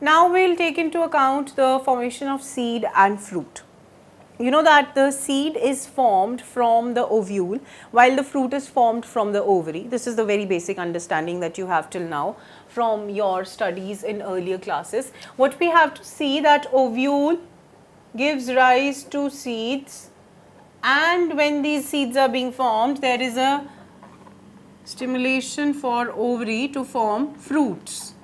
Now we'll take into account the formation of seed and fruit. You know that the seed is formed from the ovule while the fruit is formed from the ovary. This is the very basic understanding that you have till now from your studies in earlier classes. What we have to see, that ovule gives rise to seeds, and when these seeds are being formed, there is a stimulation for ovary to form fruits.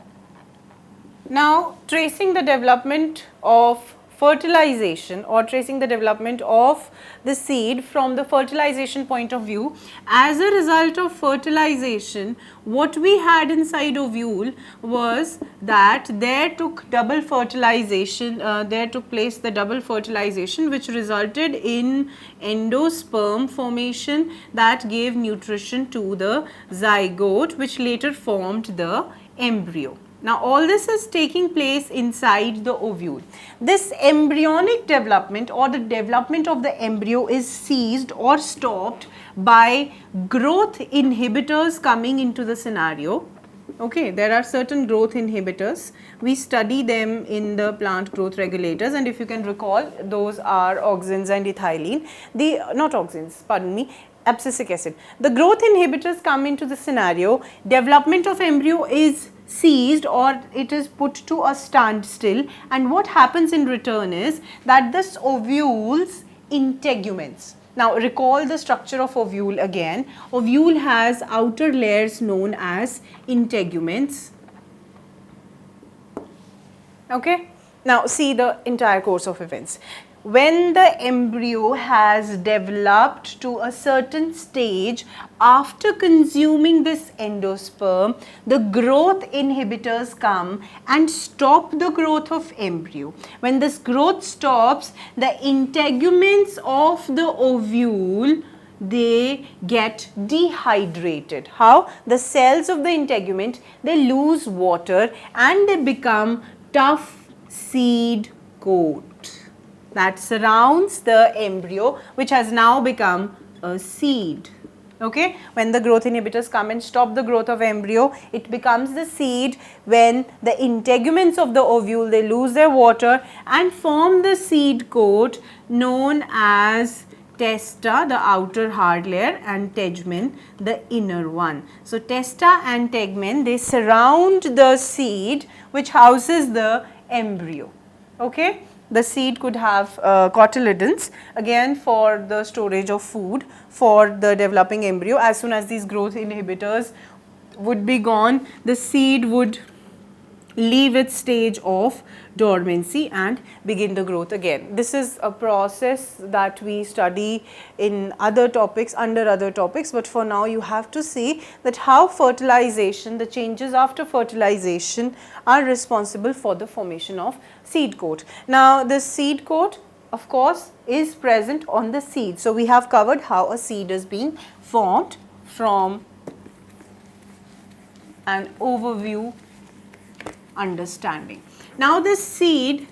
Now, tracing the development of fertilization or tracing the development of the seed from the fertilization point of view, as a result of fertilization, what we had inside ovule was that there took double fertilization, there took place the double fertilization, which resulted in endosperm formation that gave nutrition to the zygote, which later formed the embryo. Now, all this is taking place inside the ovule. This embryonic development or the development of the embryo is seized or stopped by growth inhibitors coming into the scenario. Okay, there are certain growth inhibitors. We study them in the plant growth regulators, and if you can recall, those are auxins and ethylene. Not auxins, pardon me, abscisic acid. The growth inhibitors come into the scenario, development of embryo is seized or it is put to a standstill, and what happens in return is that this ovule's integuments. Now recall the structure of ovule again. Ovule has outer layers known as integuments. Okay. Now see the entire course of events. When the embryo has developed to a certain stage, after consuming this endosperm, the growth inhibitors come and stop the growth of embryo. When this growth stops, the integuments of the ovule, they get dehydrated. How? The cells of the integument, they lose water and they become tough seed coat that surrounds the embryo, which has now become a seed. Okay, when the growth inhibitors come and stop the growth of embryo, it becomes the seed. When the integuments of the ovule, they lose their water and form the seed coat known as testa, the outer hard layer, and tegmen, the inner one. So testa and tegmen, they surround the seed which houses the embryo. Okay. The seed could have cotyledons, again for the storage of food for the developing embryo. As soon as these growth inhibitors would be gone, the seed would leave its stage of dormancy and begin the growth again. This is a process that we study in other topics, under other topics, but for now you have to see that how fertilization, the changes after fertilization are responsible for the formation of seed coat. Now this seed coat, of course, is present on the seed. So we have covered how a seed is being formed from an overview understanding. Now this seed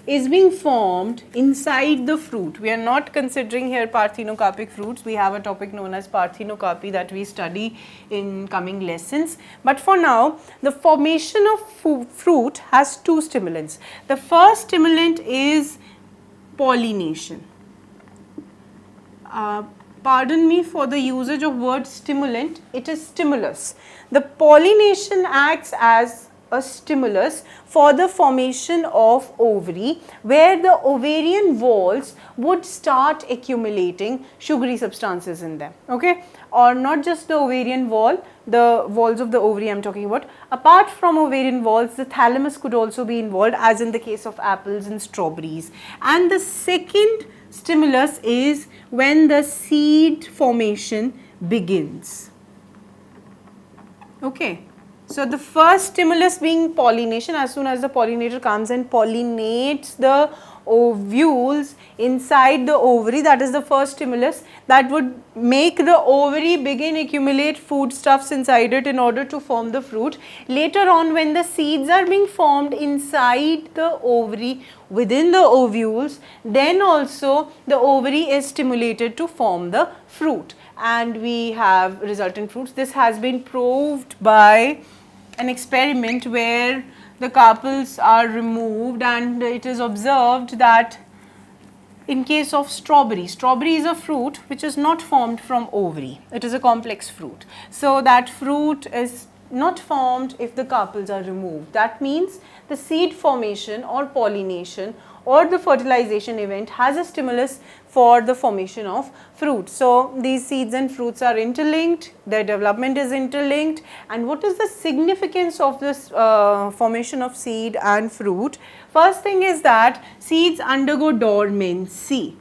is being formed inside the fruit. We are not considering here parthenocarpic fruits. We have a topic known as parthenocarpy that we study in coming lessons. But for now, the formation of fruit has two stimulants. The first stimulant is pollination. Pardon me for the usage of word stimulant, it is stimulus. The pollination acts as a stimulus for the formation of ovary, where the ovarian walls would start accumulating sugary substances in them. Okay, or not just the ovarian wall, the walls of the ovary I am talking about. Apart from ovarian walls, the thalamus could also be involved, as in the case of apples and strawberries. And the second stimulus is when the seed formation begins. Okay. So the first stimulus being pollination. As soon as the pollinator comes and pollinates the ovules inside the ovary, that is the first stimulus that would make the ovary begin accumulate foodstuffs inside it in order to form the fruit. Later on, when the seeds are being formed inside the ovary within the ovules, then also the ovary is stimulated to form the fruit, and we have resultant fruits. This has been proved by an experiment where the carpels are removed, and it is observed that in case of strawberry, strawberry is a fruit which is not formed from ovary. It is a complex fruit. So that fruit is not formed if the carpels are removed. That means the seed formation or pollination or the fertilization event has a stimulus for the formation of fruit. So these seeds and fruits are interlinked, their development is interlinked. And what is the significance of this formation of seed and fruit? First thing is that seeds undergo dormancy,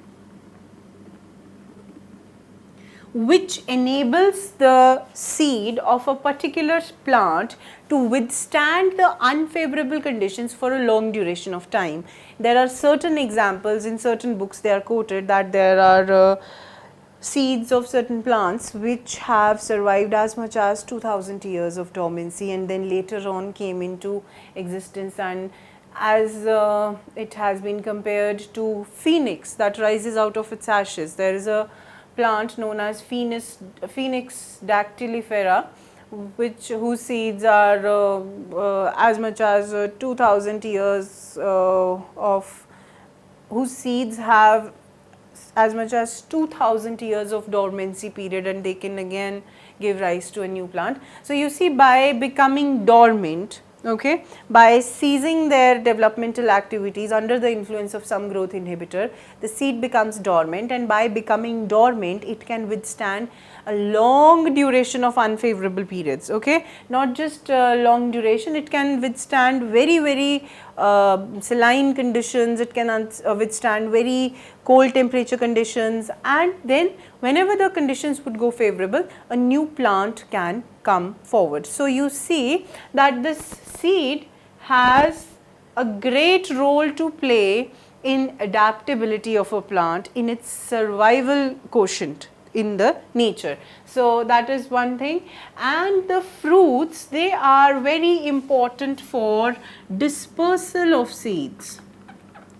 which enables the seed of a particular plant to withstand the unfavorable conditions for a long duration of time. There are certain examples in certain books, they are quoted that there are seeds of certain plants which have survived as much as 2000 years of dormancy and then later on came into existence, and as it has been compared to phoenix that rises out of its ashes. There is a plant known as Phoenix dactylifera, whose seeds are as much as 2000 years whose seeds have as much as 2000 years of dormancy period, and they can again give rise to a new plant. So you see, by becoming dormant, okay, by ceasing their developmental activities under the influence of some growth inhibitor, the seed becomes dormant, and by becoming dormant it can withstand a long duration of unfavorable periods, okay, not just long duration, it can withstand very saline conditions, it can withstand very cold temperature conditions, and then whenever the conditions would go favorable, a new plant can come forward. So you see that this seed has a great role to play in adaptability of a plant, in its survival quotient in the nature. So that is one thing. And the fruits, they are very important for dispersal of seeds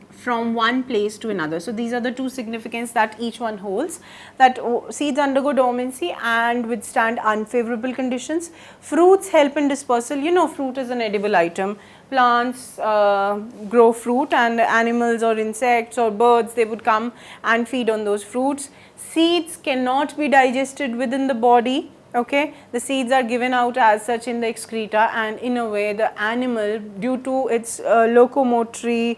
from one place to another. So these are the two significance that each one holds, that seeds undergo dormancy and withstand unfavorable conditions. Fruits help in dispersal. You know, fruit is an edible item. Plants grow fruit, and animals or insects or birds, they would come and feed on those fruits. Seeds cannot be digested within the body, okay, the seeds are given out as such in the excreta, and in a way the animal, due to its locomotory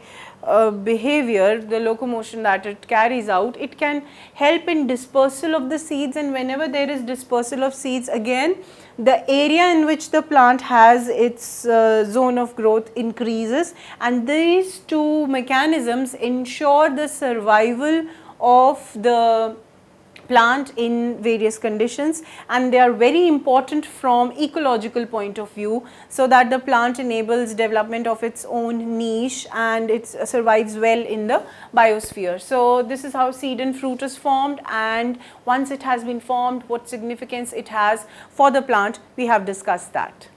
behavior, the locomotion that it carries out, it can help in dispersal of the seeds, and whenever there is dispersal of seeds, again the area in which the plant has its zone of growth increases, and these two mechanisms ensure the survival of the plant in various conditions, and they are very important from ecological point of view, so that the plant enables development of its own niche and it survives well in the biosphere. So this is how seed and fruit is formed, and once it has been formed, what significance it has for the plant, we have discussed that.